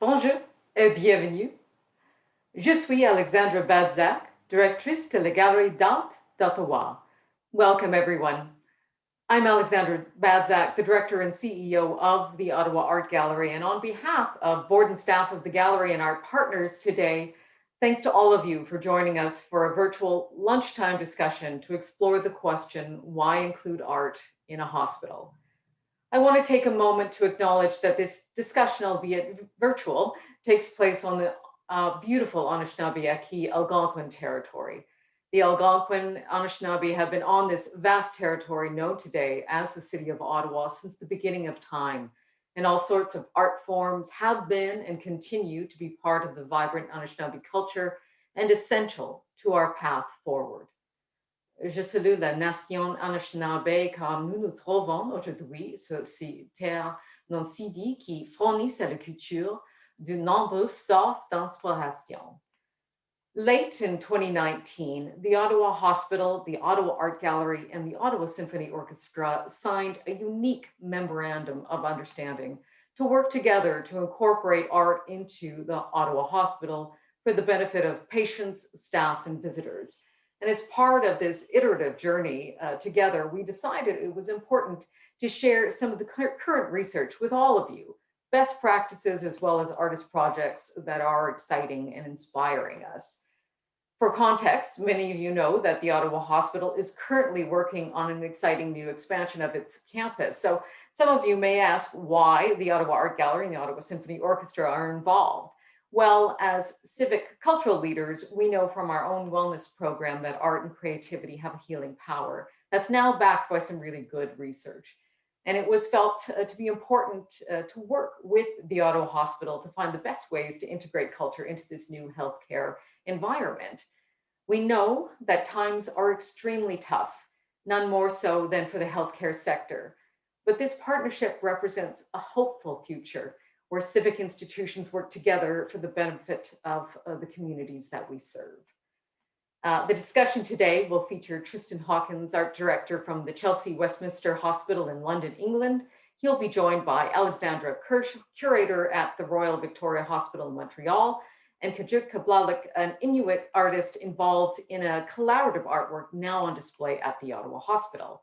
Bonjour et bienvenue. Je suis Alexandra Badzak, directrice de la Galerie d'Art d'Ottawa. Welcome, everyone. I'm Alexandra Badzak, the director and CEO of the Ottawa Art Gallery, and on behalf of board and staff of the gallery and our partners today, thanks to all of you for joining us for a virtual lunchtime discussion to explore the question, why include art in a hospital? I want to take a moment to acknowledge that this discussion, albeit virtual, takes place on the beautiful Anishinaabe Algonquin territory. The Algonquin Anishinaabe have been on this vast territory known today as the city of Ottawa since the beginning of time, and all sorts of art forms have been and continue to be part of the vibrant Anishinaabe culture and essential to our path forward. Je salue la nation Anishinaabe car nous nous trouvons aujourd'hui sur ces terres non cédées qui fournissent à la culture de nombreuses sources d'inspiration. Late in 2019, the Ottawa Hospital, the Ottawa Art Gallery, and the Ottawa Symphony Orchestra signed a unique memorandum of understanding to work together to incorporate art into the Ottawa Hospital for the benefit of patients, staff, and visitors. And as part of this iterative journey together, we decided it was important to share some of the current research with all of you, best practices as well as artist projects that are exciting and inspiring us. For context, many of you know that the Ottawa Hospital is currently working on an exciting new expansion of its campus. So some of you may ask why the Ottawa Art Gallery and the Ottawa Symphony Orchestra are involved. Well, as civic cultural leaders, we know from our own wellness program that art and creativity have a healing power that's now backed by some really good research. And it was felt to be important to work with the Ottawa Hospital to find the best ways to integrate culture into this new healthcare environment. We know that times are extremely tough, none more so than for the healthcare sector. But this partnership represents a hopeful future where civic institutions work together for the benefit of the communities that we serve. The discussion today will feature Trystan Hawkins, art director from the Chelsea Westminster Hospital in London, England. He'll be joined by Alexandra Kirsh, curator at the Royal Victoria Hospital in Montreal, and Kaajuk Kablalik, an Inuit artist involved in a collaborative artwork now on display at the Ottawa Hospital.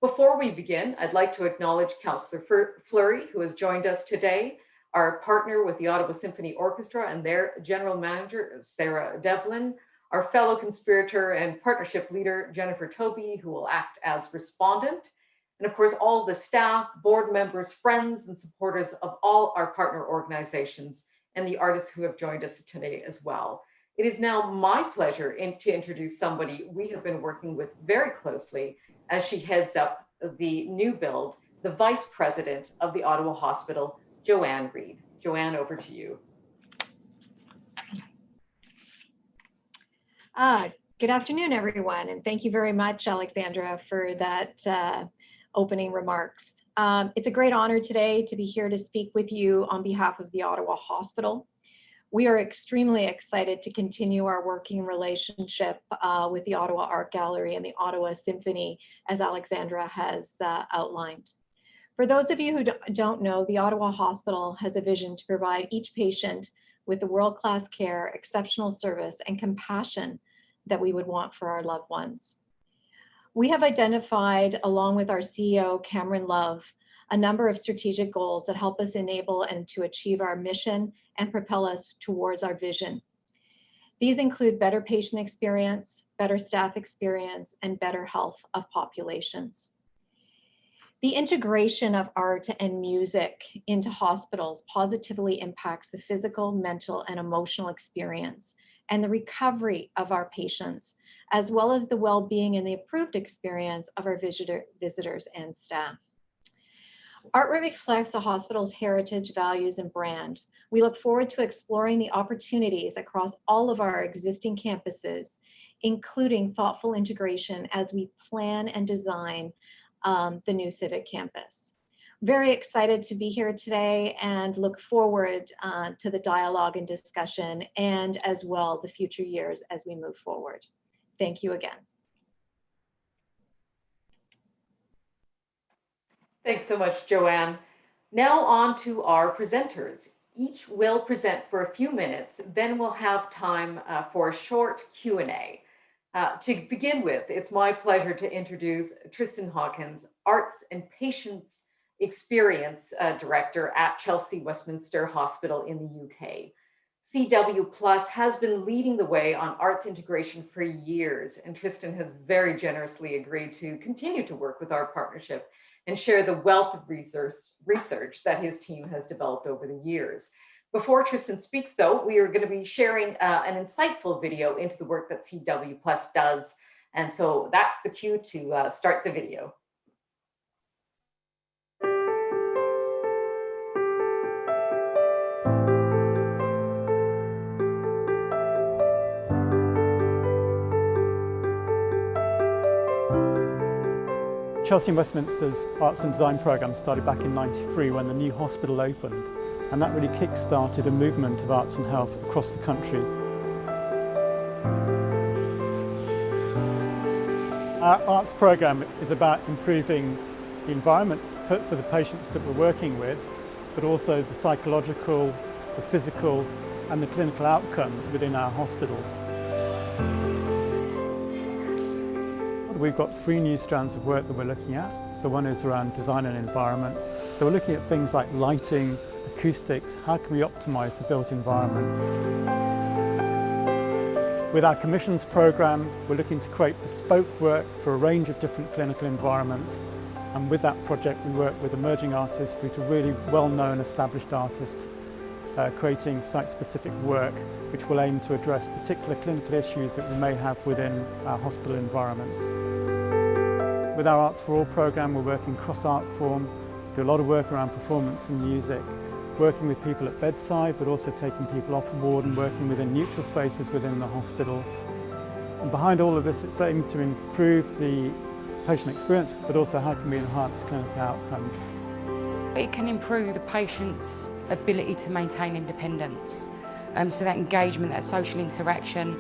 Before we begin, I'd like to acknowledge Councillor Fleury, who has joined us today, our partner with the Ottawa Symphony Orchestra and their general manager, Sarah Devlin, our fellow conspirator and partnership leader, Jennifer Toby, who will act as respondent, and of course, all the staff, board members, friends, and supporters of all our partner organizations and the artists who have joined us today as well. It is now my pleasure to introduce somebody we have been working with very closely as she heads up the new build, the Vice President of the Ottawa Hospital, Joanne Reid. Joanne, over to you. Good afternoon, everyone, and thank you very much, Alexandra, for that opening remarks. It's a great honor today to be here to speak with you on behalf of the Ottawa Hospital. We are extremely excited to continue our working relationship with the Ottawa Art Gallery and the Ottawa Symphony, as Alexandra has outlined. For those of you who don't know, the Ottawa Hospital has a vision to provide each patient with the world-class care, exceptional service, and compassion that we would want for our loved ones. We have identified, along with our CEO, Cameron Love, a number of strategic goals that help us enable and to achieve our mission and propel us towards our vision. These include better patient experience, better staff experience, and better health of populations. The integration of art and music into hospitals positively impacts the physical, mental, and emotional experience and the recovery of our patients, as well as the well-being and the improved experience of our visitors and staff. Art reflects the hospital's heritage, values, and brand. We look forward to exploring the opportunities across all of our existing campuses, including thoughtful integration as we plan and design the new civic campus. Very excited to be here today and look forward to the dialogue and discussion, and as well the future years as we move forward. Thank you again. Thanks so much, Joanne. Now on to our presenters. each will present for a few minutes, then we'll have time for a short Q&A. To begin with, it's my pleasure to introduce Trystan Hawkins, Arts and Patients Experience Director at Chelsea Westminster Hospital in the UK. CW Plus has been leading the way on arts integration for years, and Trystan has very generously agreed to continue to work with our partnership and share the wealth of research that his team has developed over the years. Before Trystan speaks, though, we are going to be sharing an insightful video into the work that CW Plus does. And so that's the cue to start the video. Chelsea Westminster's Arts and Design programme started back in '93 when the new hospital opened, and that really kick-started a movement of arts and health across the country. Our arts programme is about improving the environment for the patients that we're working with, but also the psychological, the physical and the clinical outcome within our hospitals. We've got 3 new strands of work that we're looking at. So one is around design and environment. So we're looking at things like lighting, acoustics, how can we optimise the built environment. With our commissions programme, we're looking to create bespoke work for a range of different clinical environments. And with that project, we work with emerging artists through to really well-known established artists, creating site-specific work which will aim to address particular clinical issues that we may have within our hospital environments. With our Arts for All programme, we're working cross-art form, do a lot of work around performance and music, working with people at bedside, but also taking people off the ward and working within neutral spaces within the hospital. And behind all of this, it's aiming to improve the patient experience, but also how can we enhance clinical outcomes. It can improve the patient's ability to maintain independence. So that engagement, that social interaction,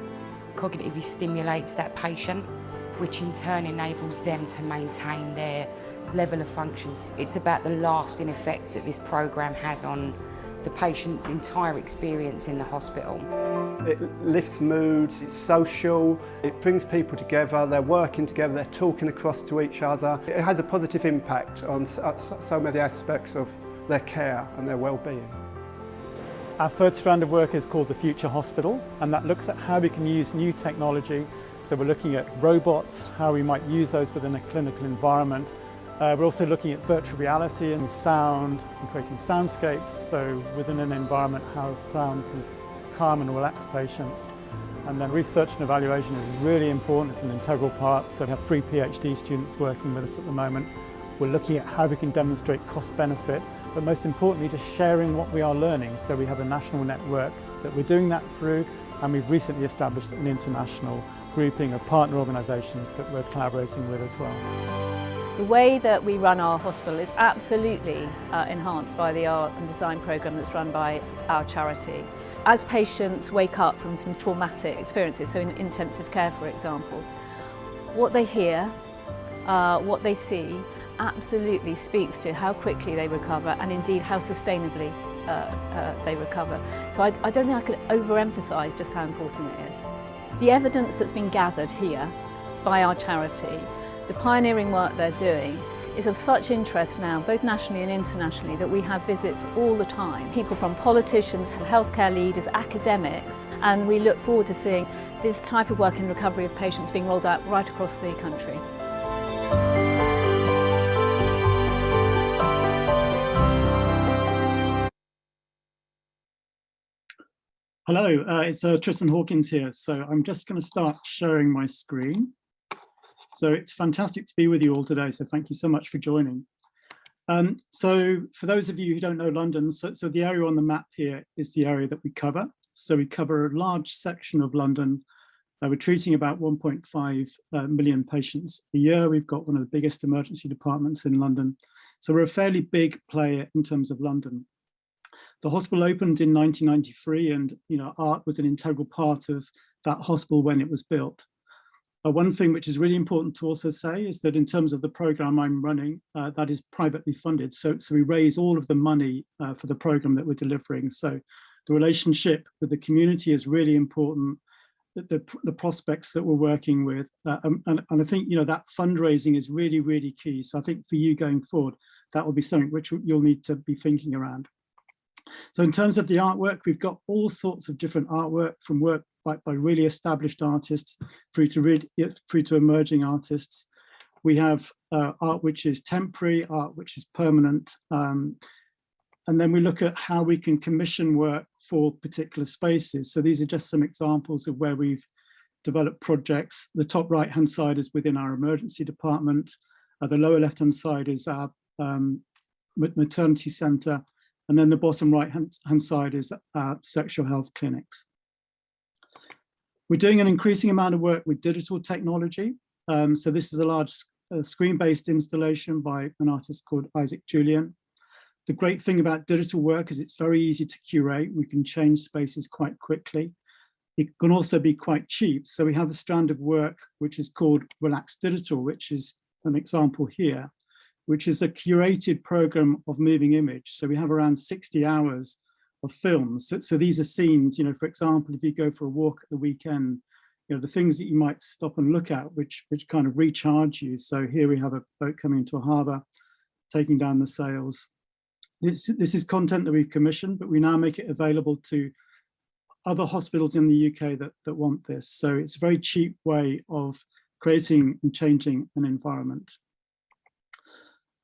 cognitively stimulates that patient, which in turn enables them to maintain their level of functions. It's about the lasting effect that this programme has on the patient's entire experience in the hospital. It lifts moods, it's social, it brings people together, they're working together, they're talking across to each other. It has a positive impact on so many aspects of their care and their well-being. Our third strand of work is called the Future Hospital, and that looks at how we can use new technology. So we're looking at robots, how we might use those within a clinical environment. We're also looking at virtual reality and sound and creating soundscapes. So within an environment, how sound can calm and relax patients. And then research and evaluation is really important. It's an integral part. So we have 3 PhD students working with us at the moment. We're looking at how we can demonstrate cost benefit, but most importantly, just sharing what we are learning. So we have a national network that we're doing that through, and we've recently established an international grouping of partner organisations that we're collaborating with as well. The way that we run our hospital is absolutely enhanced by the art and design programme that's run by our charity. As patients wake up from some traumatic experiences, so in intensive care for example, what they hear, what they see absolutely speaks to how quickly they recover and indeed how sustainably they recover. So I don't think I could overemphasise just how important it is. The evidence that's been gathered here by our charity, the pioneering work they're doing, is of such interest now, both nationally and internationally, that we have visits all the time. People from politicians, healthcare leaders, academics, and we look forward to seeing this type of work in recovery of patients being rolled out right across the country. Hello, it's Trystan Hawkins here. So I'm just going to start sharing my screen. So it's fantastic to be with you all today. So thank you so much for joining. So for those of you who don't know London, so the area on the map here is the area that we cover. So we cover a large section of London. We're treating about 1.5 million patients a year. We've got one of the biggest emergency departments in London. So we're a fairly big player in terms of London. The hospital opened in 1993, and art was an integral part of that hospital when it was built. One thing which is really important to also say is that in terms of the program I'm running, that is privately funded. So we raise all of the money for the program that we're delivering. So the relationship with the community is really important, the prospects that we're working with. And I think, that fundraising is really, really key. So I think for you going forward, that will be something which you'll need to be thinking around. So in terms of the artwork, we've got all sorts of different artwork, from work by really established artists through to emerging artists. We have art which is temporary, art which is permanent. And then we look at how we can commission work for particular spaces. So these are just some examples of where we've developed projects. The top right-hand side is within our emergency department. The lower left-hand side is our maternity centre. And then the bottom right-hand side is sexual health clinics. We're doing an increasing amount of work with digital technology. So this is a large screen-based installation by an artist called Isaac Julian. The great thing about digital work is it's very easy to curate. We can change spaces quite quickly. It can also be quite cheap. So we have a strand of work which is called Relax Digital, which is an example here, which is a curated program of moving image. So we have around 60 hours of films. So these are scenes, for example, if you go for a walk at the weekend, the things that you might stop and look at, which kind of recharge you. So here we have a boat coming into a harbour, taking down the sails. This is content that we've commissioned, but we now make it available to other hospitals in the UK that want this. So it's a very cheap way of creating and changing an environment.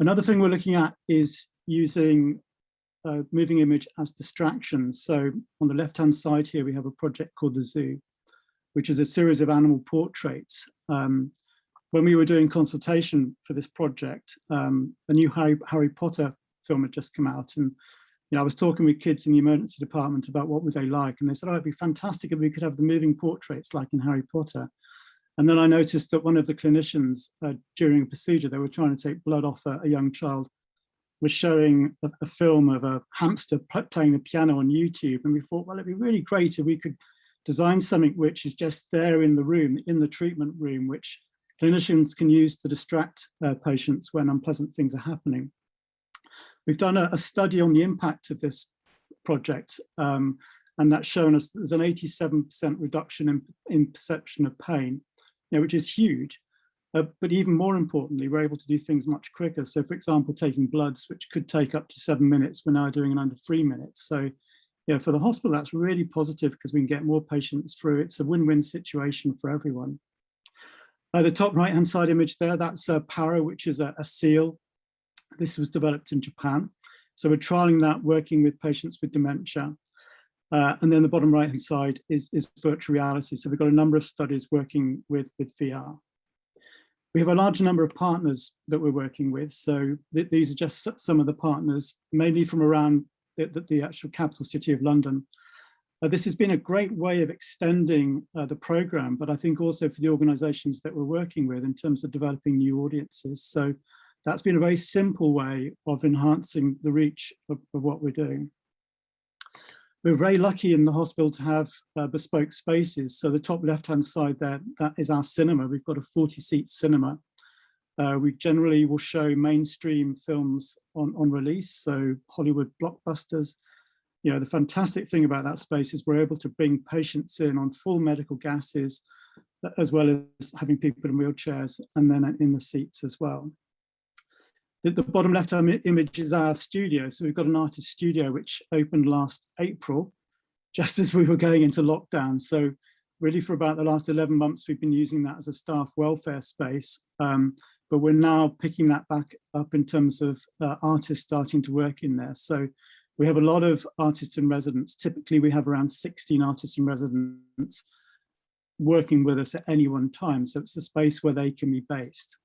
Another thing we're looking at is using moving image as distractions. So on the left-hand side here, we have a project called The Zoo, which is a series of animal portraits. When we were doing consultation for this project, a new Harry Potter film had just come out, and I was talking with kids in the emergency department about what would they like, and they said, it'd be fantastic if we could have the moving portraits like in Harry Potter. And then I noticed that one of the clinicians during a procedure, they were trying to take blood off a young child, was showing a film of a hamster playing the piano on YouTube. And we thought, well, it'd be really great if we could design something which is just there in the room, in the treatment room, which clinicians can use to distract patients when unpleasant things are happening. We've done a study on the impact of this project, and that's shown us there's an 87% reduction in perception of pain, which is huge. But even more importantly, we're able to do things much quicker. So for example, taking bloods, which could take up to 7 minutes, we're now doing in under 3 minutes. So for the hospital, that's really positive because we can get more patients through. It's a win-win situation for everyone. The top right-hand side image there, that's a Paro, which is a seal. This was developed in Japan. So we're trialing that, working with patients with dementia. And then the bottom right-hand side is virtual reality. So we've got a number of studies working with VR. We have a large number of partners that we're working with. So these are just some of the partners, mainly from around the actual capital city of London. This has been a great way of extending the program, but I think also for the organizations that we're working with in terms of developing new audiences. So that's been a very simple way of enhancing the reach of what we're doing. We're very lucky in the hospital to have bespoke spaces. So the top left-hand side there, that is our cinema. We've got a 40-seat cinema. We generally will show mainstream films on release, so Hollywood blockbusters. The fantastic thing about that space is we're able to bring patients in on full medical gases, as well as having people in wheelchairs and then in the seats as well. The bottom left-hand image is our studio. So we've got an artist studio which opened last April, just as we were going into lockdown. So really for about the last 11 months, we've been using that as a staff welfare space. But we're now picking that back up in terms of artists starting to work in there. So we have a lot of artists in residence. Typically, we have around 16 artists in residence working with us at any one time. So it's a space where they can be based.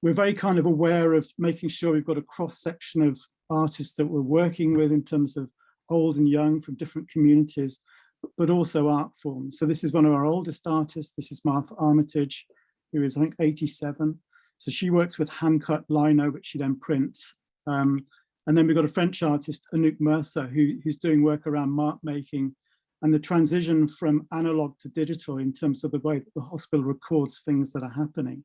We're very kind of aware of making sure we've got a cross-section of artists that we're working with in terms of old and young from different communities, but also art forms. So this is one of our oldest artists. This is Martha Armitage, who is, I think, 87. So she works with hand-cut lino, which she then prints. And then we've got a French artist, Anouk Mercer, who's doing work around mark making and the transition from analog to digital in terms of the way that the hospital records things that are happening.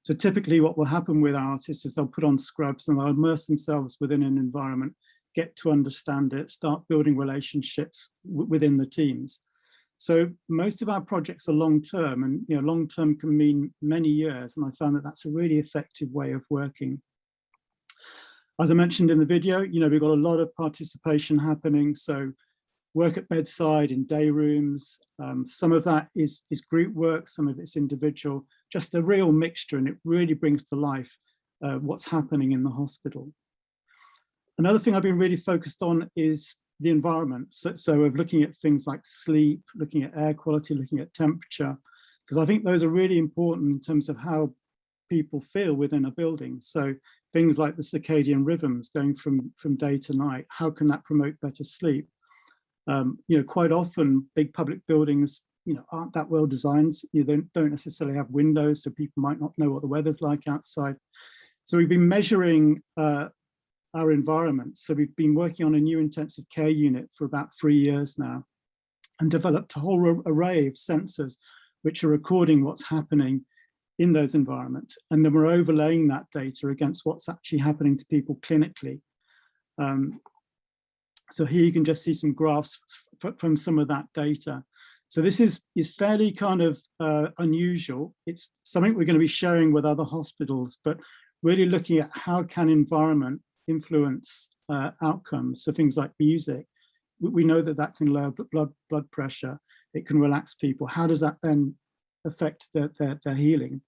So typically what will happen with artists is they'll put on scrubs and they'll immerse themselves within an environment, get to understand it, start building relationships within the teams. So most of our projects are long-term, and long-term can mean many years, and I found that that's a really effective way of working. As I mentioned in the video, we've got a lot of participation happening. So work at bedside, in day rooms. Some of that is group work, some of it's individual, just a real mixture, and it really brings to life what's happening in the hospital. Another thing I've been really focused on is the environment. So of looking at things like sleep, looking at air quality, looking at temperature, because I think those are really important in terms of how people feel within a building. So things like the circadian rhythms going from day to night, how can that promote better sleep? Quite often big public buildings, aren't that well designed. They don't necessarily have windows, so people might not know what the weather's like outside. So we've been measuring our environment. So we've been working on a new intensive care unit for about 3 years now, and developed a whole array of sensors which are recording what's happening in those environments. And then we're overlaying that data against what's actually happening to people clinically. So here you can just see some graphs from some of that data. So this is fairly kind of unusual. It's something we're going to be sharing with other hospitals, but really looking at how can environment influence outcomes. So things like music, we know that can lower blood pressure. It can relax people. How does that then affect their healing?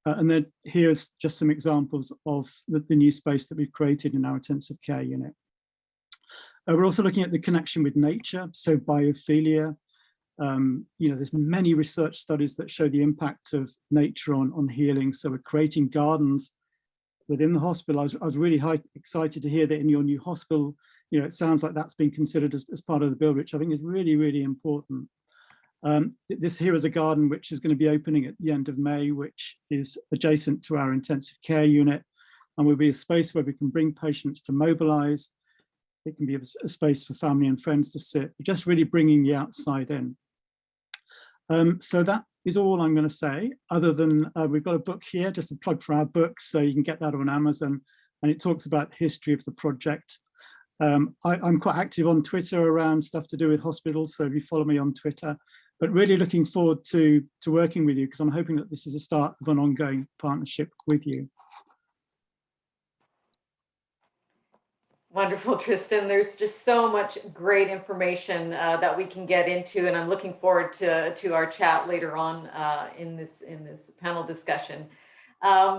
And then here's just some examples of the new space that we've created in our intensive care unit. We're also looking at the connection with nature, so biophilia. There's many research studies that show the impact of nature on healing. So we're creating gardens within the hospital. I was really excited to hear that in your new hospital, it sounds like that's been considered as part of the build, which I think is really, really important. This here is a garden which is going to be opening at the end of May, which is adjacent to our intensive care unit, and will be a space where we can bring patients to mobilize. It can be a space for family and friends to sit, just really bringing the outside in. So that is all I'm going to say, other than we've got a book here, just a plug for our books, so you can get that on Amazon, and it talks about the history of the project. I'm quite active on Twitter around stuff to do with hospitals, so if you follow me on Twitter, but really looking forward to working with you, because I'm hoping that this is the start of an ongoing partnership with you. Wonderful, Trystan. There's just so much great information that we can get into, and I'm looking forward to our chat later on in this panel discussion.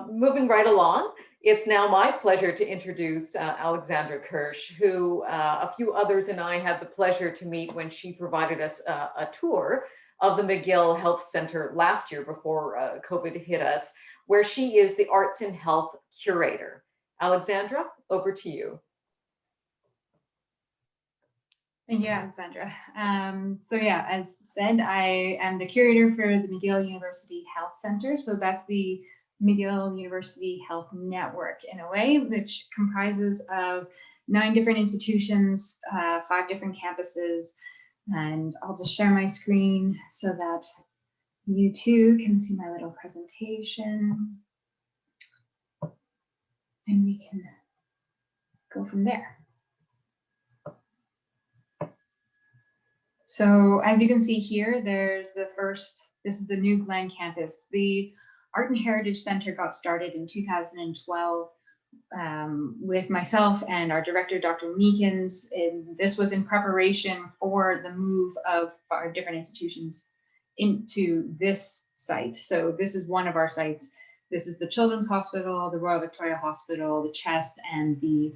Moving right along, it's now my pleasure to introduce Alexandra Kirsh, who a few others and I had the pleasure to meet when she provided us a tour of the McGill Health Center last year before COVID hit us, where she is the Arts and Health Curator. Alexandra, over to you. Thank you, Alexandra. So yeah, as said, I am the curator for the McGill University Health Center. So that's the McGill University Health Network in a way, which comprises of 9 different institutions, 5 different campuses. And I'll just share my screen so that you too can see my little presentation. And we can go from there. So as you can see here, there's this is the new Glen campus. The Art and Heritage Center got started in 2012 with myself and our director, Dr. Meekins. And this was in preparation for the move of our different institutions into this site. So this is one of our sites. This is the Children's Hospital, the Royal Victoria Hospital, the Chest, and the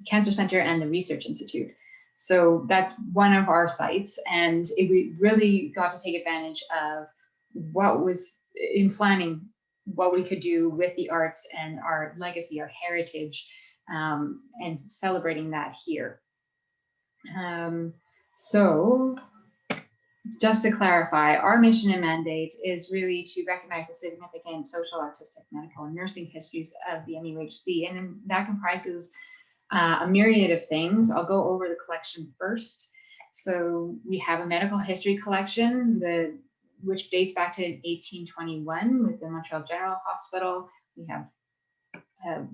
Cancer Center and the Research Institute. So that's one of our sites, and we really got to take advantage of what was in planning, what we could do with the arts and our legacy, our heritage, and celebrating that here. So just to clarify, our mission and mandate is really to recognize the significant social, artistic, medical, and nursing histories of the MUHC, and that comprises a myriad of things. I'll go over the collection first. So we have a medical history collection, which dates back to 1821 with the Montreal General Hospital. We have a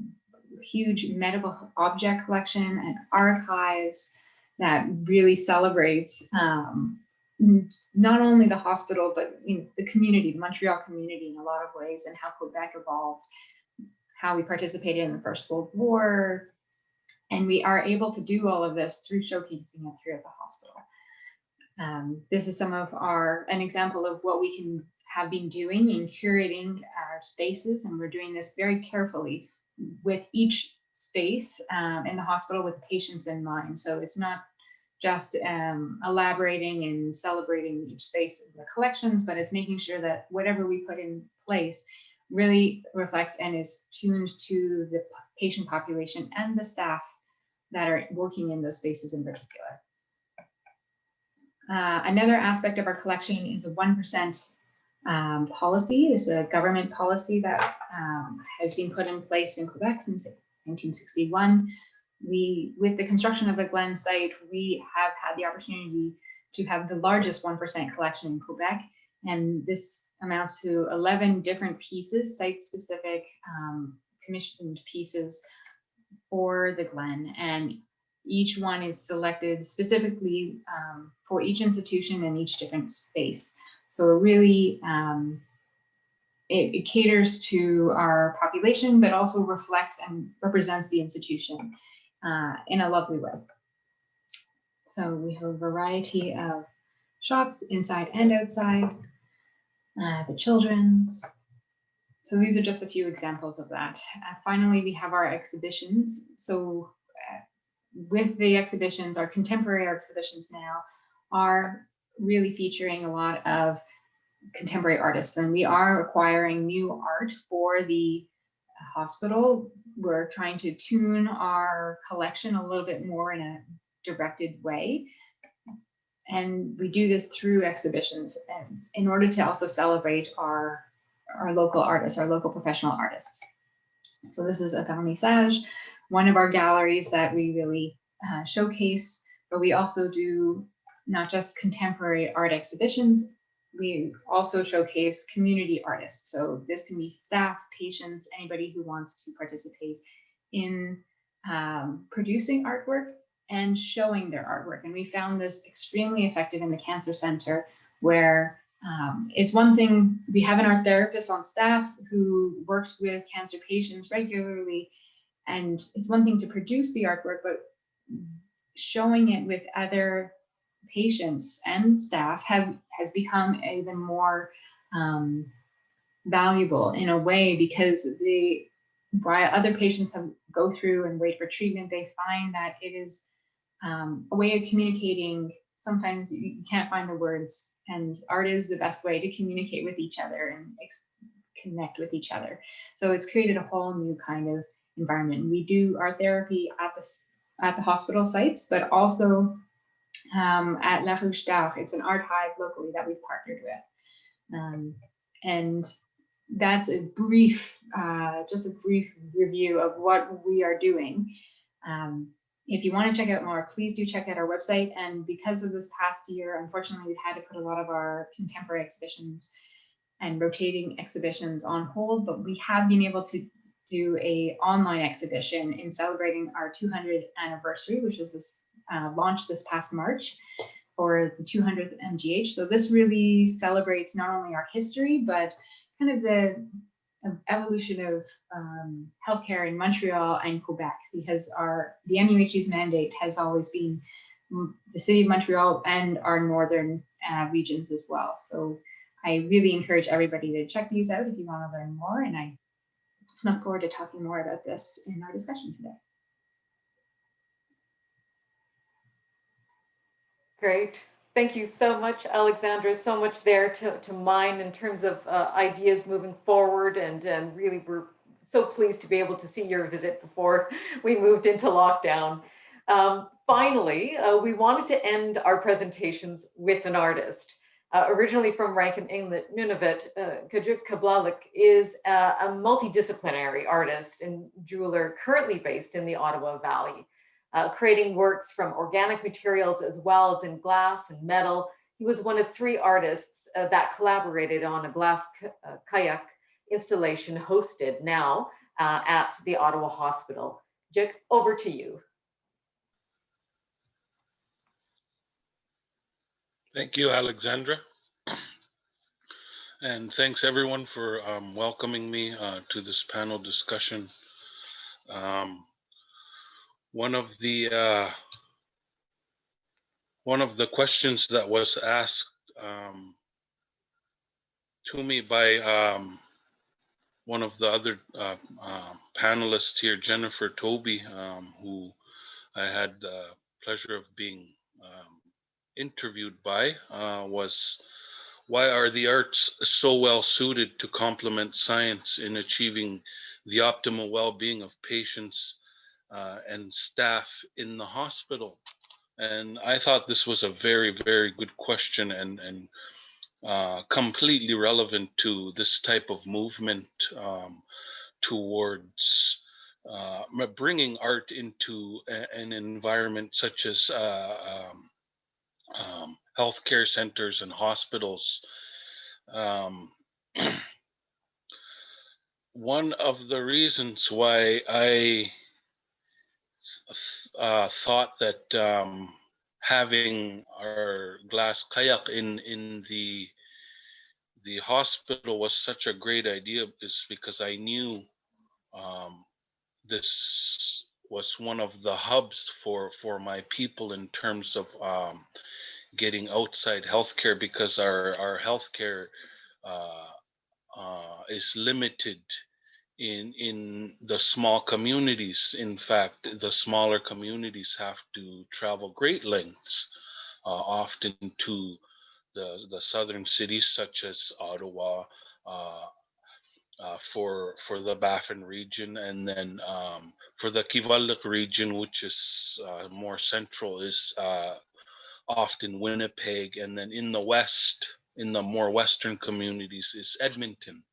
huge medical object collection and archives that really celebrates not only the hospital, but the community, the Montreal community in a lot of ways, and how Quebec evolved, how we participated in the First World War. And we are able to do all of this through showcasing it throughout the hospital. This is an example of what we have been doing in curating our spaces, and we're doing this very carefully with each space in the hospital with patients in mind. So it's not just elaborating and celebrating each space in the collections, but it's making sure that whatever we put in place really reflects and is tuned to the patient population and the staff that are working in those spaces in particular. Another aspect of our collection is a 1% policy. It's a government policy that has been put in place in Quebec since 1961. With the construction of the Glen site, we have had the opportunity to have the largest 1% collection in Quebec. And this amounts to 11 different pieces, site-specific commissioned pieces for the Glen. And each one is selected specifically for each institution and each different space. So really, it caters to our population, but also reflects and represents the institution in a lovely way. So we have a variety of shops inside and outside, the children's. So these are just a few examples of that. Finally, we have our exhibitions. So with the exhibitions, our contemporary exhibitions now are really featuring a lot of contemporary artists, and we are acquiring new art for the hospital. We're trying to tune our collection a little bit more in a directed way, and we do this through exhibitions, and in order to also celebrate our local artists, our local professional artists. So this is a vernissage, one of our galleries that we really showcase, but we also do not just contemporary art exhibitions, we also showcase community artists. So this can be staff, patients, anybody who wants to participate in producing artwork and showing their artwork. And we found this extremely effective in the Cancer Center, where it's one thing, we have an art therapist on staff who works with cancer patients regularly, and it's one thing to produce the artwork, but showing it with other patients and staff has become even more valuable in a way, because while other patients go through and wait for treatment, they find that it is a way of communicating. Sometimes you can't find the words, and art is the best way to communicate with each other and connect with each other. So it's created a whole new kind of environment. We do art therapy at the hospital sites, but also at La Ruche d'Art. It's an art hive locally that we've partnered with. And that's a brief, just a brief review of what we are doing. If you want to check out more, please do check out our website. And because of this past year, unfortunately, we've had to put a lot of our contemporary exhibitions and rotating exhibitions on hold, but we have been able to do an online exhibition in celebrating our 200th anniversary, which is this launched this past March for the 200th MGH. So this really celebrates not only our history, but kind of the evolution of healthcare in Montreal and Quebec, because the MUHC's mandate has always been the city of Montreal and our northern regions as well. So I really encourage everybody to check these out if you want to learn more, and I look forward to talking more about this in our discussion today. Great. Thank you so much, Alexandra. So much there to mine in terms of ideas moving forward. And really, we're so pleased to be able to see your visit before we moved into lockdown. Finally, we wanted to end our presentations with an artist. Originally from Rankin Nunavut, Kaajuk Kablalik is a multidisciplinary artist and jeweler currently based in the Ottawa Valley. creating works from organic materials as well as in glass and metal. He was one of 3 artists that collaborated on a glass kayak installation hosted now at the Ottawa Hospital. Kaajuk, over to you. Thank you, Alexandra. And thanks everyone for welcoming me to this panel discussion. One of the questions that was asked to me by one of the other panelists here, Jennifer Toby, who I had the pleasure of being interviewed by, was, why are the arts so well suited to complement science in achieving the optimal well-being of patients and staff in the hospital? And I thought this was a very, very good question and completely relevant to this type of movement towards bringing art into an environment such as healthcare centers and hospitals. One of the reasons why I thought that having our glass kayak in the hospital was such a great idea is because I knew this was one of the hubs for my people in terms of getting outside healthcare, because our healthcare is limited in the small communities. In fact, the smaller communities have to travel great lengths, often to the southern cities such as Ottawa, for the Baffin region, and then for the Kablalik region, which is more central, is often Winnipeg, and then in the west, in the more western communities, is Edmonton.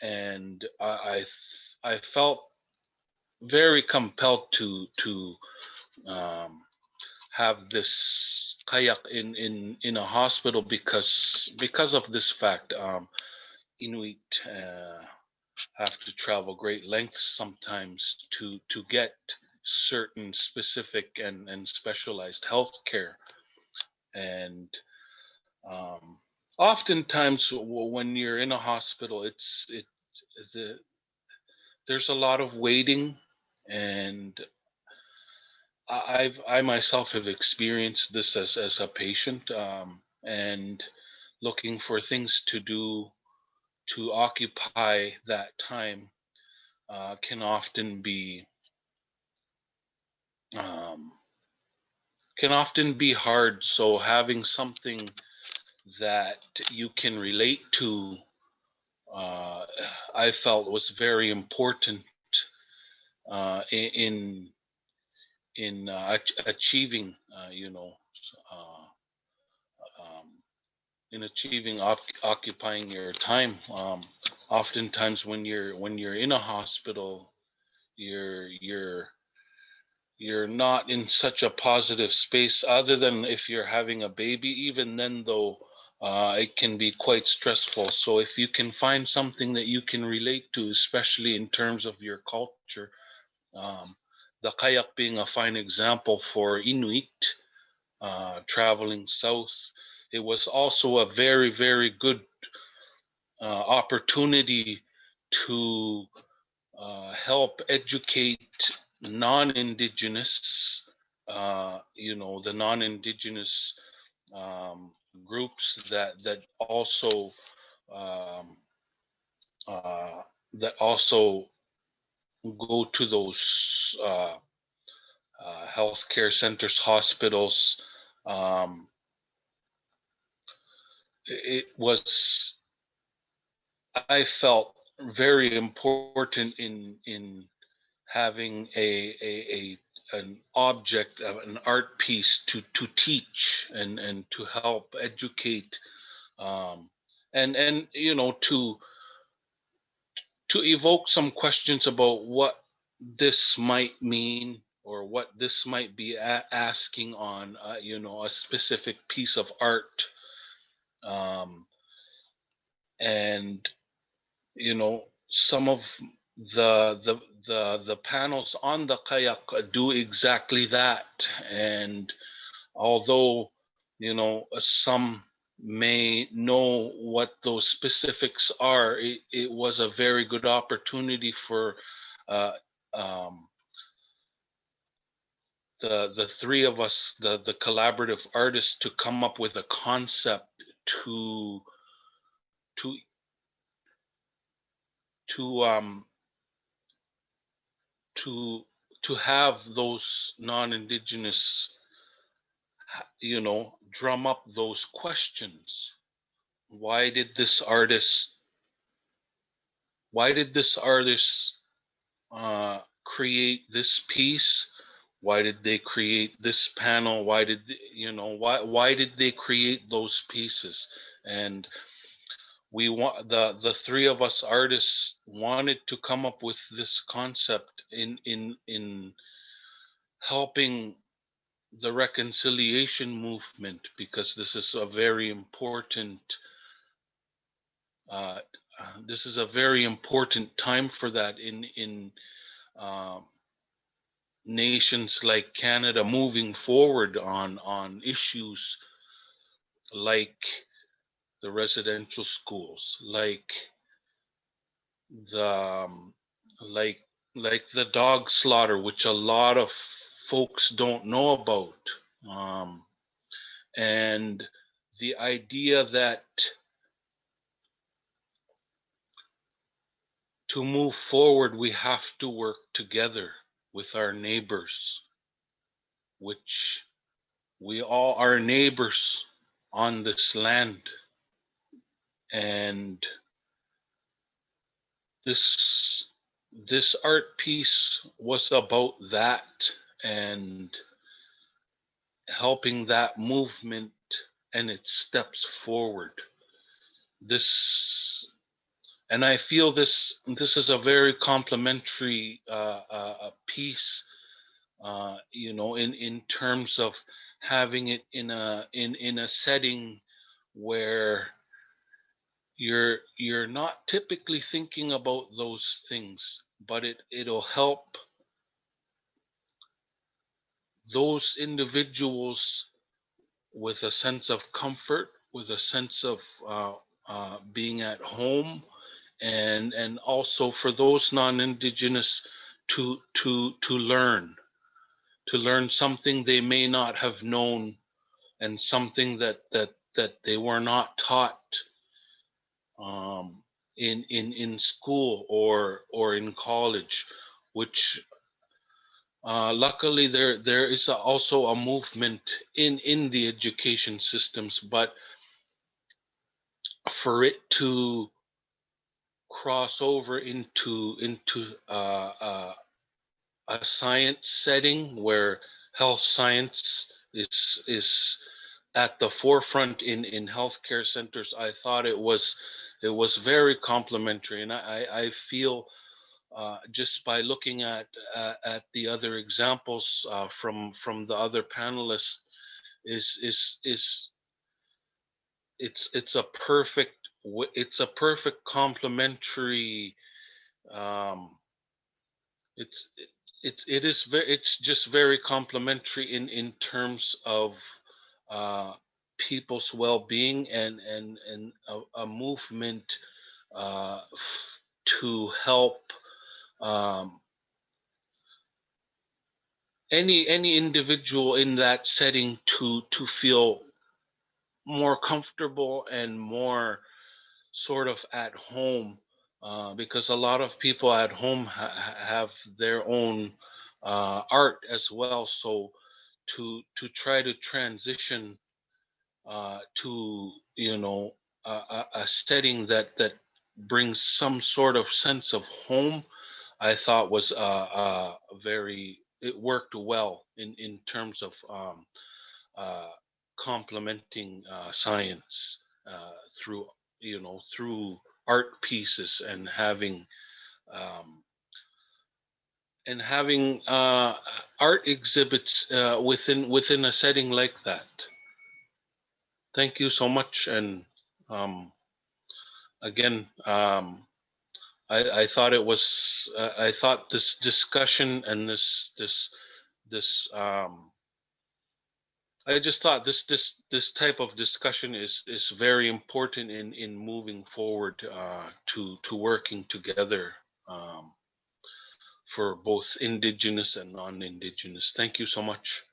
And I felt very compelled to have this kayak in a hospital because of this fact. Inuit have to travel great lengths sometimes to get certain specific and specialized health care. And oftentimes when you're in a hospital, there's a lot of waiting, and I myself have experienced this as a patient, and looking for things to do to occupy that time can often be hard. So having something that you can relate to, I felt was very important in achieving, in achieving occupying your time. Oftentimes, when you're in a hospital, you're not in such a positive space, other than if you're having a baby. Even then, though, it can be quite stressful. So if you can find something that you can relate to, especially in terms of your culture, the kayak being a fine example for Inuit traveling south, it was also a very, very good opportunity to help educate non-Indigenous, the non-Indigenous groups that also go to those healthcare centers, hospitals. I felt very important in having an object, an art piece to teach and to help educate, and to evoke some questions about what this might mean or what this might be asking on, you know, a specific piece of art. Um, and you know, some of the panels on the kayak do exactly that. And although, you know, some may know what those specifics are, it was a very good opportunity for uh, um, the three of us, the collaborative artists, to come up with a concept to to to um to to have those non-indigenous, you know, drum up those questions. Why did this artist why did this artist create this piece? Why did they create this panel? Why did you know, why did they create those pieces? And we want the three of us artists wanted to come up with this concept in helping the reconciliation movement, because this is a very important uh, this is a very important time for that in uh, nations like Canada, moving forward on issues like the residential schools, like the like the dog slaughter, which a lot of folks don't know about, um, and the idea that to move forward we have to work together with our neighbors, which we all are neighbors on this land. And this art piece was about that, and helping that movement and its steps forward. This, and I feel this is a very complementary piece, you know, in terms of having it in a setting where you're not typically thinking about those things, but it'll help those individuals with a sense of comfort, with a sense of being at home, and also for those non-Indigenous to learn something they may not have known, and something that they were not taught in school or in college, which luckily there is also a movement in the education systems, but for it to cross over into a science setting where health science is at the forefront in healthcare centers, I thought it was very complimentary. And I feel just by looking at the other examples from the other panelists, is it's a perfect complementary. um it's it's just very complementary in terms of uh people's well-being, and a movement to help um any individual in that setting to feel more comfortable and more sort of at home, because a lot of people at home have their own art as well. So to try to transition to, you know, a setting that brings some sort of sense of home, I thought was very, it worked well in terms of uh, complementing science through, you know, through art pieces, and having um, and having art exhibits within a setting like that. Thank you so much. And again, I thought it was I thought this discussion and this I just thought this type of discussion is very important in moving forward to working together for both Indigenous and non-Indigenous. Thank you so much.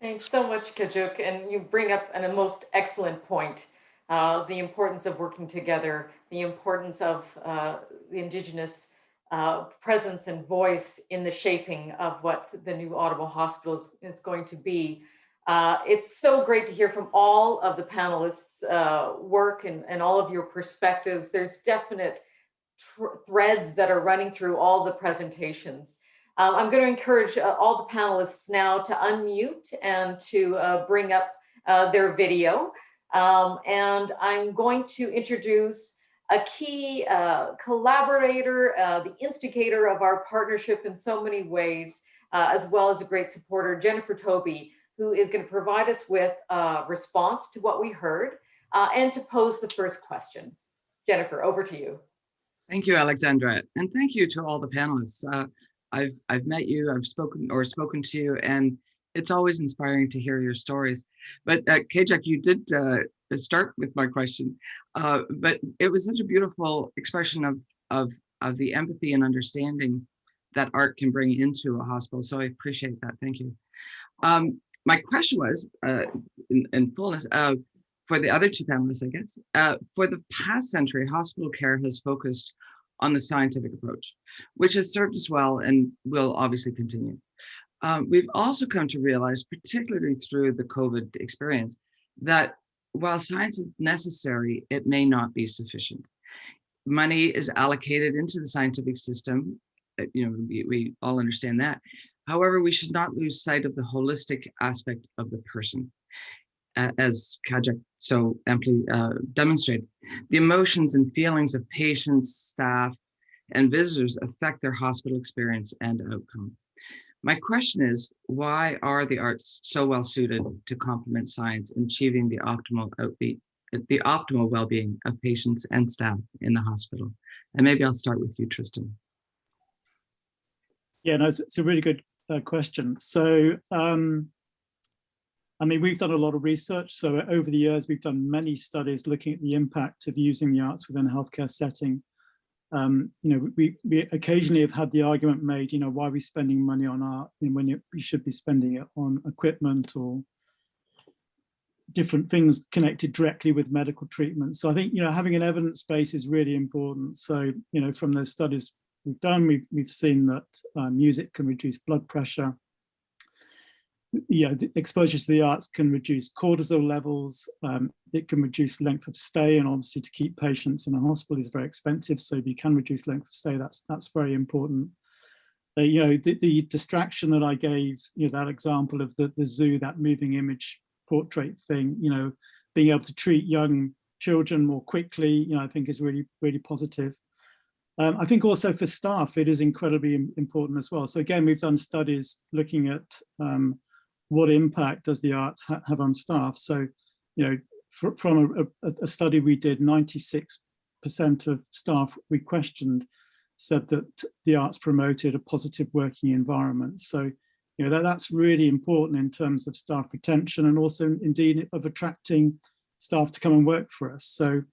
Thanks so much, Kaajuk. And you bring up a most excellent point, the importance of working together, the importance of the Indigenous presence and voice in the shaping of what the new Ottawa Hospital is going to be. It's so great to hear from all of the panelists' work and all of your perspectives. There's definite threads that are running through all the presentations. I'm going to encourage all the panelists now to unmute and to bring up their video. And I'm going to introduce a key collaborator, the instigator of our partnership in so many ways, as well as a great supporter, Jennifer Toby, who is going to provide us with a response to what we heard and to pose the first question. Jennifer, over to you. Thank you, Alexandra, and thank you to all the panelists. I've met you, I've spoken to you, and it's always inspiring to hear your stories. But Kaajuk, you did start with my question, but it was such a beautiful expression of the empathy and understanding that art can bring into a hospital. So I appreciate that. Thank you. My question was, in fullness, for the other two panelists, I guess, for the past century, hospital care has focused on the scientific approach, which has served us well and will obviously continue. We've also come to realize, particularly through the COVID experience, that while science is necessary, it may not be sufficient. Money is allocated into the scientific system. We all understand that. However, we should not lose sight of the holistic aspect of the person. As Kaajuk so amply demonstrated, the emotions and feelings of patients, staff, and visitors affect their hospital experience and outcome. My question is, why are the arts so well suited to complement science in achieving the optimal well-being of patients and staff in the hospital? And maybe I'll start with you, Trystan. Yeah, no, it's a really good question. So, I mean, we've done a lot of research. So over the years, we've done many studies looking at the impact of using the arts within a healthcare setting. We occasionally have had the argument made, why are we spending money on art when we should be spending it on equipment or different things connected directly with medical treatment. So I think, having an evidence base is really important. So, from those studies we've done, we've seen that music can reduce blood pressure. The exposure to the arts can reduce cortisol levels. It can reduce length of stay, and obviously to keep patients in a hospital is very expensive. So if you can reduce length of stay, that's very important. The distraction that I gave, that example of the zoo, that moving image portrait thing, being able to treat young children more quickly, I think is really, really positive. I think also for staff, it is incredibly important as well. So again, we've done studies looking at what impact does the arts have on staff. So, from a study we did, 96% of staff we questioned said that the arts promoted a positive working environment. So, that's really important in terms of staff retention and also indeed of attracting staff to come and work for us. So,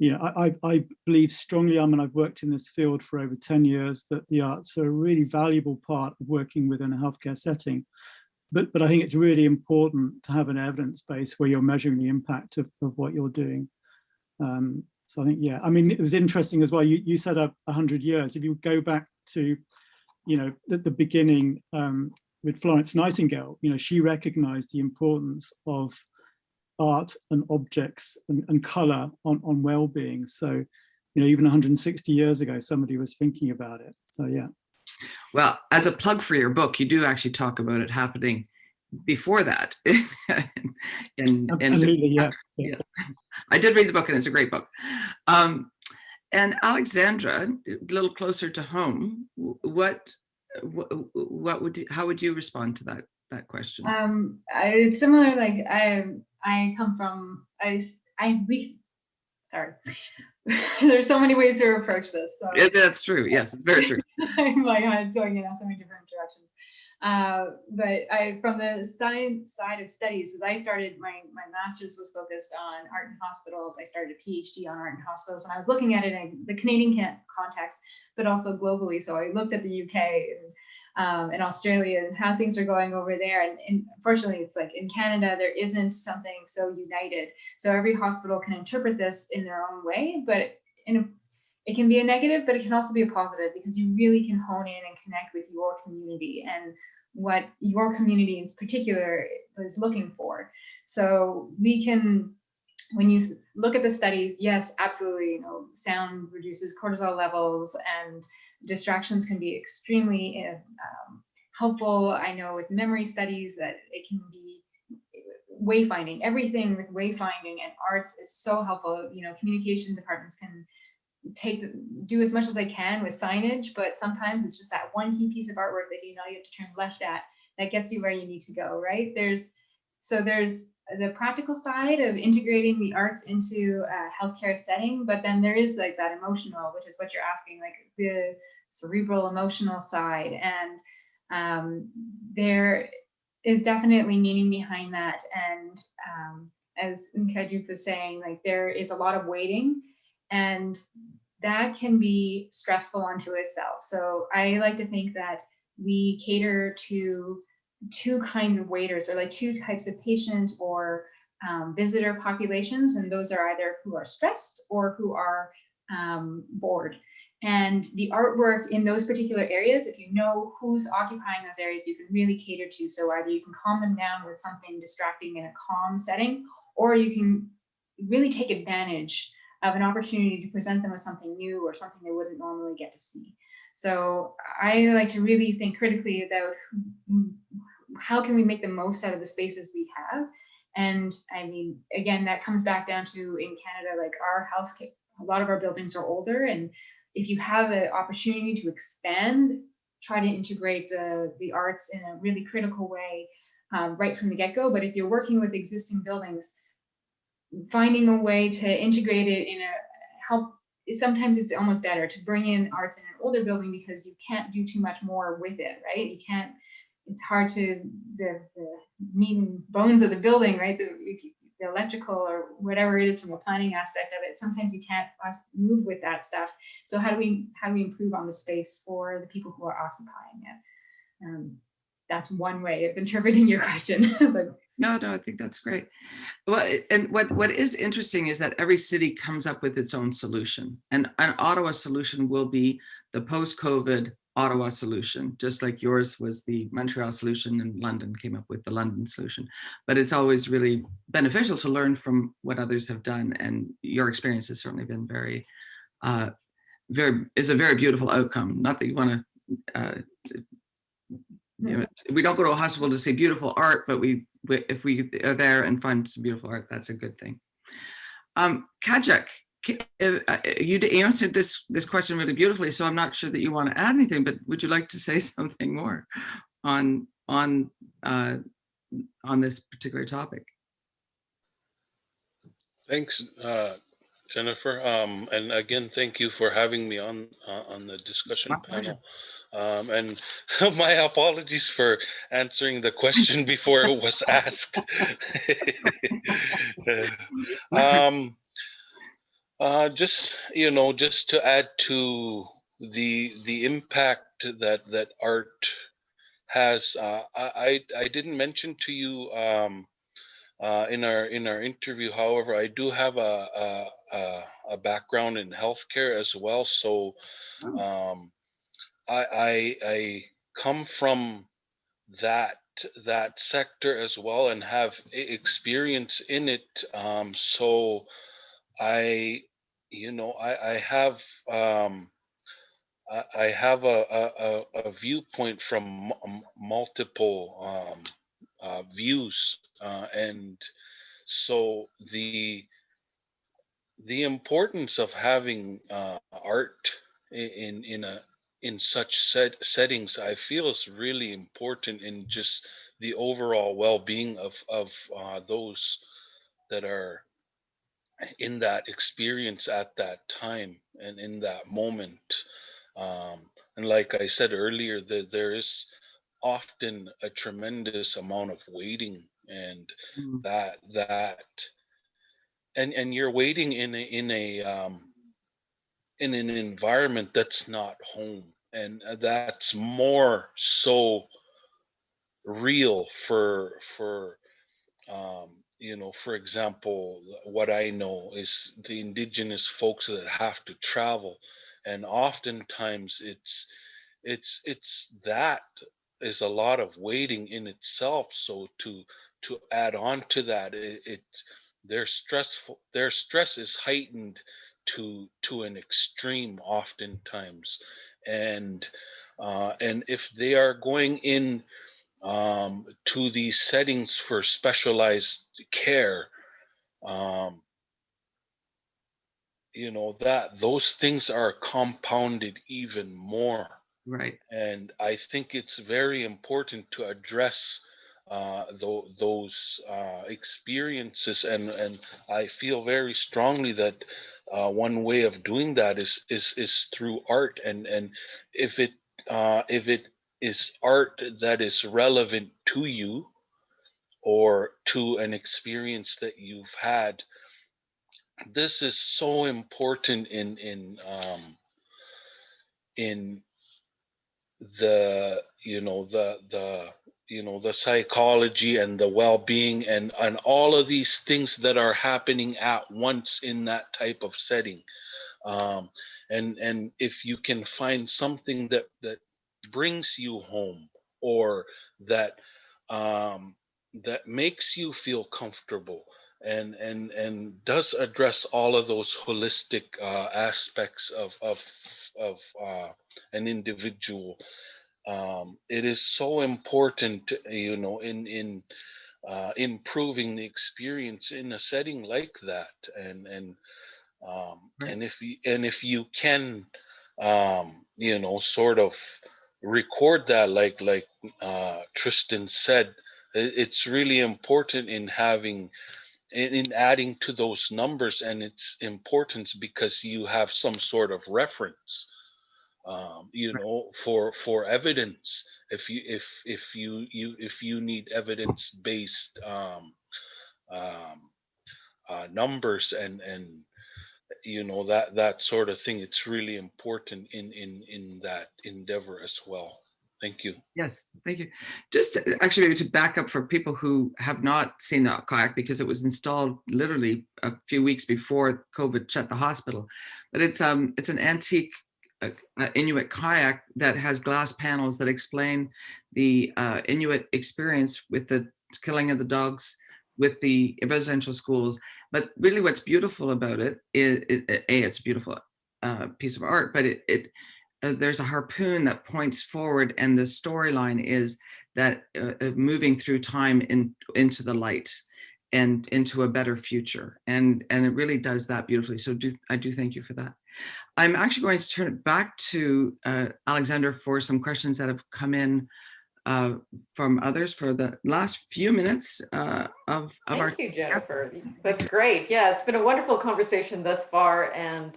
I believe strongly, I've worked in this field for over 10 years, that the arts are a really valuable part of working within a healthcare setting. But I think it's really important to have an evidence base where you're measuring the impact of what you're doing. So I think, it was interesting as well. You said 100 years. If you go back to, at the beginning with Florence Nightingale, she recognized the importance of art and objects and color on well-being. So, even 160 years ago, somebody was thinking about it. So, yeah. Well, as a plug for your book, you do actually talk about it happening before that. Absolutely, yeah. Yes. I did read the book, and it's a great book. And Alexandra, a little closer to home, what How would you respond to that question? It's similar. Like I come from sorry. There's so many ways to approach this. So Yeah, that's true. Yes, it's very true. my mind's going in so many different directions. But from the science side of studies, as I started, my master's was focused on art in hospitals. I started a PhD on art in hospitals, and I was looking at it in the Canadian context, but also globally. So I looked at the UK and Australia and how things are going over there. And unfortunately, it's like in Canada, there isn't something so united. So every hospital can interpret this in their own way, but it can be a negative, but it can also be a positive, because you really can hone in and connect with your community and what your community in particular is looking for. So we can, when you look at the studies, yes, absolutely, sound reduces cortisol levels, and distractions can be extremely helpful. I know with memory studies that it can be wayfinding. Everything with wayfinding and arts is so helpful. Communication departments can do as much as they can with signage, but sometimes it's just that one key piece of artwork that you have to turn left at that gets you where you need to go, right? There's the practical side of integrating the arts into a healthcare setting, but then there is like that emotional, which is what you're asking, like the cerebral emotional side. And there is definitely meaning behind that. And as Kaajuk was saying, like there is a lot of waiting, and that can be stressful unto itself. So I like to think that we cater to two kinds of waiters, or like two types of patient or visitor populations, and those are either who are stressed or who are bored. And the artwork in those particular areas, if you know who's occupying those areas, you can really cater to. So either you can calm them down with something distracting in a calm setting, or you can really take advantage of an opportunity to present them with something new or something they wouldn't normally get to see. So I like to really think critically about how can we make the most out of the spaces we have. And I mean, again, that comes back down to, in Canada, like our healthcare, a lot of our buildings are older, and if you have an opportunity to expand, try to integrate the arts in a really critical way right from the get-go. But if you're working with existing buildings, finding a way to integrate it in sometimes it's almost better to bring in arts in an older building, because you can't do too much more with it, right? You can't, it's hard to, the meat and bones of the building, right? The electrical or whatever it is from a planning aspect of it, sometimes you can't move with that stuff. So how do we improve on the space for the people who are occupying it? That's one way of interpreting your question. But No, I think that's great. Well, and what is interesting is that every city comes up with its own solution, and an Ottawa solution will be the post-COVID Ottawa solution, just like yours was the Montreal solution and London came up with the London solution. But it's always really beneficial to learn from what others have done, and your experience has certainly been is a very beautiful outcome. Not that you want to. We don't go to a hospital to see beautiful art, but if we are there and find some beautiful art, that's a good thing. Kaajuk, you answered this question really beautifully, so I'm not sure that you want to add anything, but would you like to say something more on this particular topic? Thanks, Jennifer. And again, thank you for having me on the discussion panel. And my apologies for answering the question before it was asked. Just to add to the impact that art has, I didn't mention to you in our interview. However, I do have a background in healthcare as well, so I come from that sector as well and have experience in it. So I have I have a viewpoint from multiple views, and so the importance of having art in in such settings, I feel is really important in just the overall well-being of those that are in that experience at that time and in that moment. And like I said earlier, that there is often a tremendous amount of waiting, and Mm. that and you're waiting in an environment that's not home, and that's more so real for for example, what I know is the indigenous folks that have to travel, and oftentimes it's that is a lot of waiting in itself. So to add on to that, their stress is heightened to an extreme oftentimes, and and if they are going in to these settings for specialized care, um, that those things are compounded even more. Right. And I think it's very important to address those experiences, and I feel very strongly that one way of doing that is through art, and if it is art that is relevant to you or to an experience that you've had. This is so important in the the psychology and the well-being and all of these things that are happening at once in that type of setting. um, and if you can find something that brings you home, or that um, that makes you feel comfortable, and does address all of those holistic aspects of an individual, it is so important, in improving the experience in a setting like that. Right. And if you can sort of record that, like Trystan said, it's really important in having in adding to those numbers and its importance, because you have some sort of reference, for evidence. If you need evidence based um, numbers, and that sort of thing, it's really important in that endeavor as well. Thank you. Yes, thank you. Just actually maybe to back up for people who have not seen the kayak, because it was installed literally a few weeks before COVID shut the hospital. But it's an antique Inuit kayak that has glass panels that explain the Inuit experience with the killing of the dogs with the residential schools. But really, what's beautiful about it is, it's a beautiful piece of art, but there's a harpoon that points forward, and the storyline is that moving through time into the light and into a better future, and it really does that beautifully. So I do thank you for that. I'm actually going to turn it back to Alexandra for some questions that have come in from others for the last few minutes of our. Thank you, Jennifer. That's great. Yeah, it's been a wonderful conversation thus far, and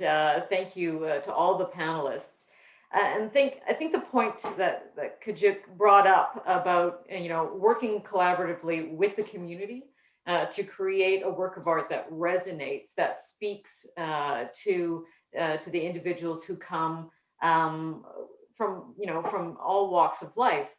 thank you to all the panelists. And I think the point that Kaajuk brought up about working collaboratively with the community to create a work of art that resonates, that speaks to the individuals who come from all walks of life.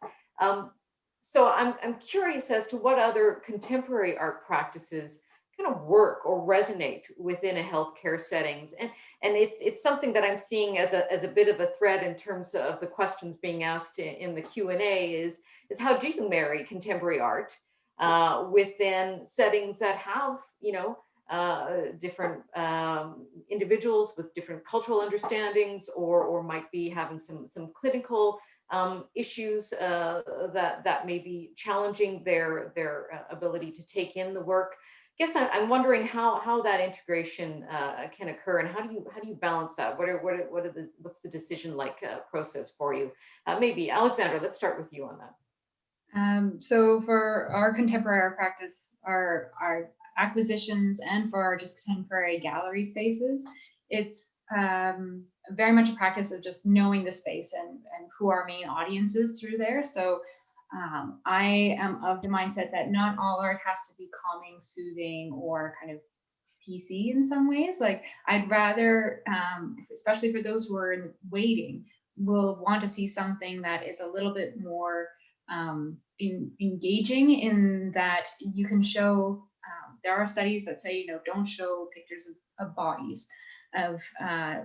So I'm curious as to what other contemporary art practices kind of work or resonate within a healthcare settings, and it's something that I'm seeing as a bit of a thread in terms of the questions being asked in the Q&A is how do you marry contemporary art within settings that have different individuals with different cultural understandings, or might be having some clinical issues that may be challenging their ability to take in the work. guess I'm wondering how that integration can occur, and how do you balance that? What's the decision like process for you? Maybe Alexandra, let's start with you on that. So for our contemporary art practice, our acquisitions, and for our just contemporary gallery spaces, it's very much a practice of just knowing the space and who our main audience is through there. So I am of the mindset that not all art has to be calming, soothing, or kind of PC in some ways. Like I'd rather, especially for those who are waiting, will want to see something that is a little bit more engaging, in that you can show, there are studies that say, don't show pictures of bodies, of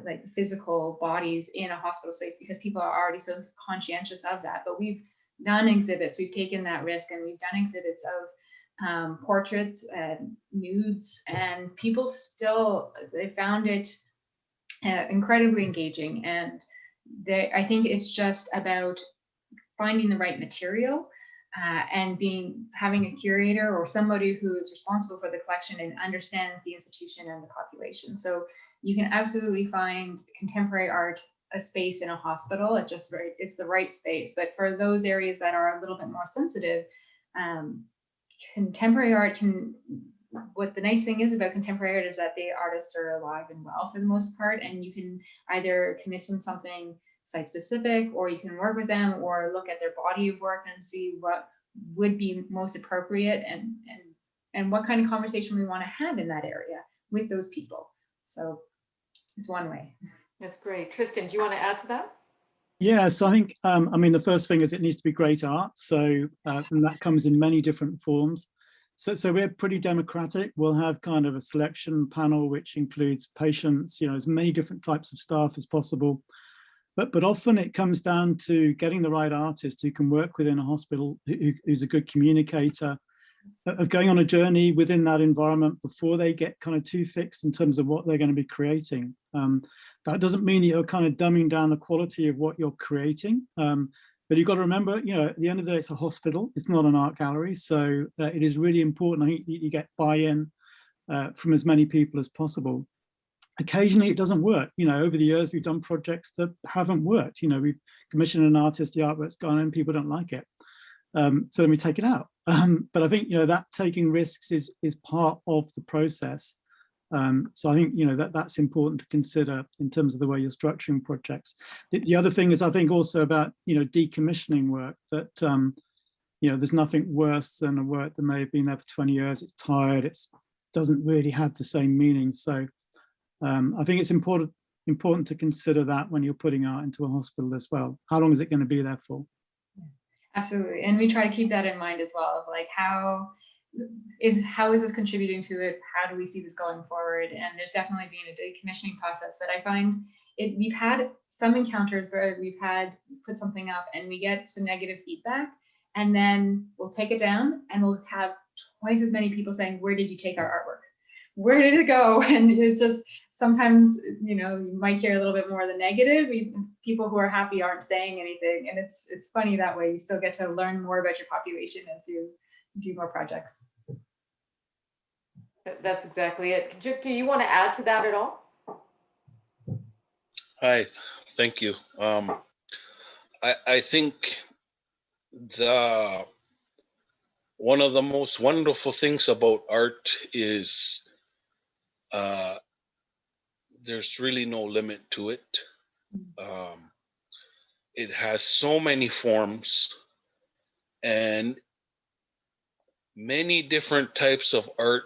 like physical bodies in a hospital space, because people are already so conscientious of that. But we've done exhibits, we've taken that risk, and we've done exhibits of portraits and nudes, and people still, they found it incredibly engaging. And I think it's just about finding the right material and having a curator or somebody who is responsible for the collection and understands the institution and the population. So you can absolutely find contemporary art a space in a hospital. It's the right space. But for those areas that are a little bit more sensitive, contemporary art what the nice thing is about contemporary art is that the artists are alive and well for the most part, and you can either commission something site specific, or you can work with them or look at their body of work and see what would be most appropriate and what kind of conversation we want to have in that area with those people. So it's one way. That's great. Trystan, do you want to add to that? Yeah, so I think, the first thing is it needs to be great art. So, and that comes in many different forms. So we're pretty democratic. We'll have kind of a selection panel, which includes patients, as many different types of staff as possible. But often it comes down to getting the right artist who can work within a hospital, who's a good communicator, of going on a journey within that environment before they get kind of too fixed in terms of what they're going to be creating. That doesn't mean you're kind of dumbing down the quality of what you're creating. But you've got to remember, at the end of the day, it's a hospital. It's not an art gallery. So it is really important, I think, you get buy-in from as many people as possible. Occasionally it doesn't work. Over the years, we've done projects that haven't worked. We've commissioned an artist, the artwork's gone and people don't like it. So then we take it out. But I think, that taking risks is part of the process. So I think, that's important to consider in terms of the way you're structuring projects. The other thing is, I think, also about, decommissioning work, that, there's nothing worse than a work that may have been there for 20 years. It's tired. It doesn't really have the same meaning. So I think it's important to consider that when you're putting art into a hospital as well. How long is it going to be there for? Absolutely. And we try to keep that in mind as well, of like, how is this contributing to it? How do we see this going forward? And there's definitely been a decommissioning process, but I find we've had some encounters where we've put something up and we get some negative feedback, and then we'll take it down and we'll have twice as many people saying, where did you take our artwork? Where did it go? And it's just, sometimes, you might hear a little bit more of the negative. People who are happy aren't saying anything. And it's funny that way. You still get to learn more about your population as you do more projects. That's exactly it. Kaajuk, do you want to add to that at all? Hi, thank you. I think one of the most wonderful things about art is there's really no limit to it. It has so many forms and many different types of art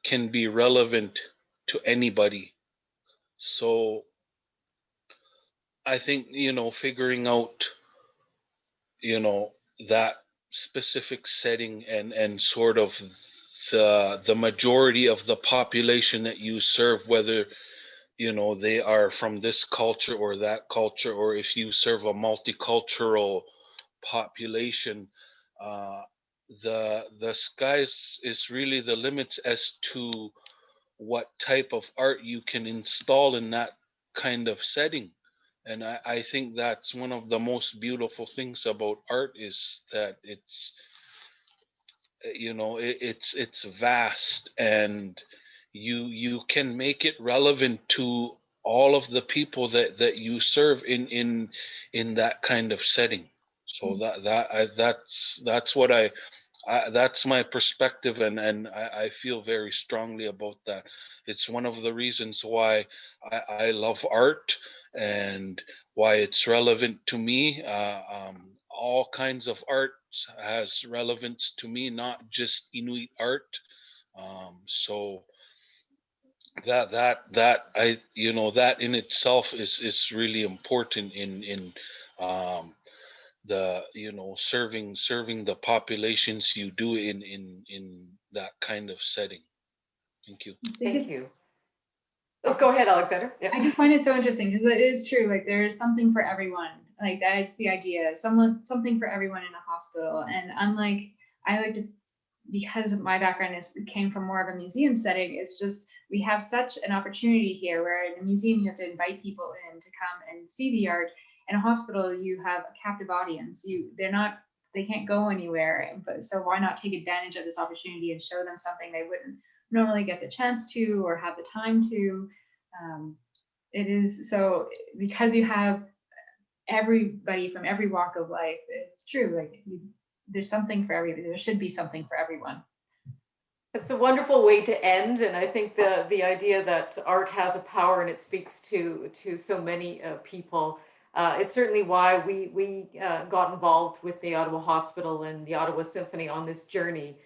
can be relevant to anybody. So I think, figuring out, that specific setting and sort of the majority of the population that you serve, whether they are from this culture or that culture, or if you serve a multicultural population, the skies is really the limits as to what type of art you can install in that kind of setting. And I think that's one of the most beautiful things about art, is that you know, it's vast, and you can make it relevant to all of the people that you serve in that kind of setting. So that's what that's my perspective, and I feel very strongly about that. It's one of the reasons why I love art and why it's relevant to me. All kinds of art has relevance to me, not just Inuit art. So that in itself is really important in um, the serving the populations you do in that kind of setting. Thank you. Thank you. Oh, go ahead, Alexandra. Yeah. I just find it so interesting because it is true. Like there is something for everyone. Like that's the idea. Something for everyone in a hospital. And unlike I like to, because my background came from more of a museum setting, it's just we have such an opportunity here where in a museum you have to invite people in to come and see the art. In a hospital you have a captive audience. They can't go anywhere. But so why not take advantage of this opportunity and show them something they wouldn't normally get the chance to or have the time to. It is so because you have everybody from every walk of life. It's true. Like there's something for everybody. There should be something for everyone. It's a wonderful way to end, and I think the idea that art has a power and it speaks to so many people is certainly why we got involved with the Ottawa Hospital and the Ottawa Symphony on this journey.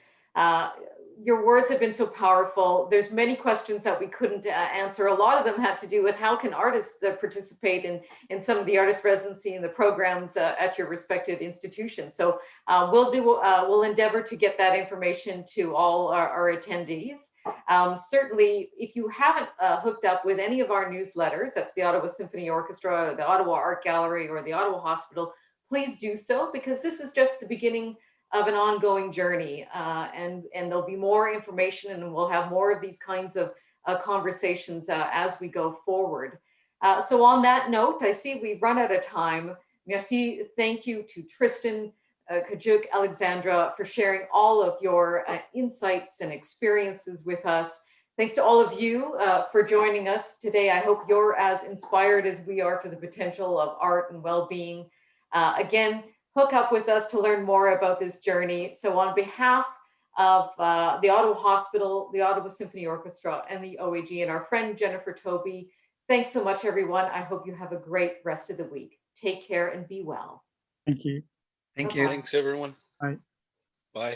Your words have been so powerful. There's many questions that we couldn't answer. A lot of them had to do with how can artists participate in some of the artist residency and the programs at your respected institutions. So we'll endeavor to get that information to all our attendees. Certainly, if you haven't hooked up with any of our newsletters, that's the Ottawa Symphony Orchestra, the Ottawa Art Gallery, or the Ottawa Hospital, please do so, because this is just the beginning of an ongoing journey, and there'll be more information, and we'll have more of these kinds of conversations as we go forward. So on that note, I see we've run out of time. Merci, thank you to Trystan, Kaajuk, Alexandra, for sharing all of your insights and experiences with us. Thanks to all of you for joining us today. I hope you're as inspired as we are for the potential of art and well-being. Again, hook up with us to learn more about this journey. So on behalf of the Ottawa Hospital, the Ottawa Symphony Orchestra, and the OAG, and our friend Jennifer Toby, thanks so much, everyone. I hope you have a great rest of the week. Take care and be well. Thank you. Thank you. Thanks, everyone. Bye. Bye.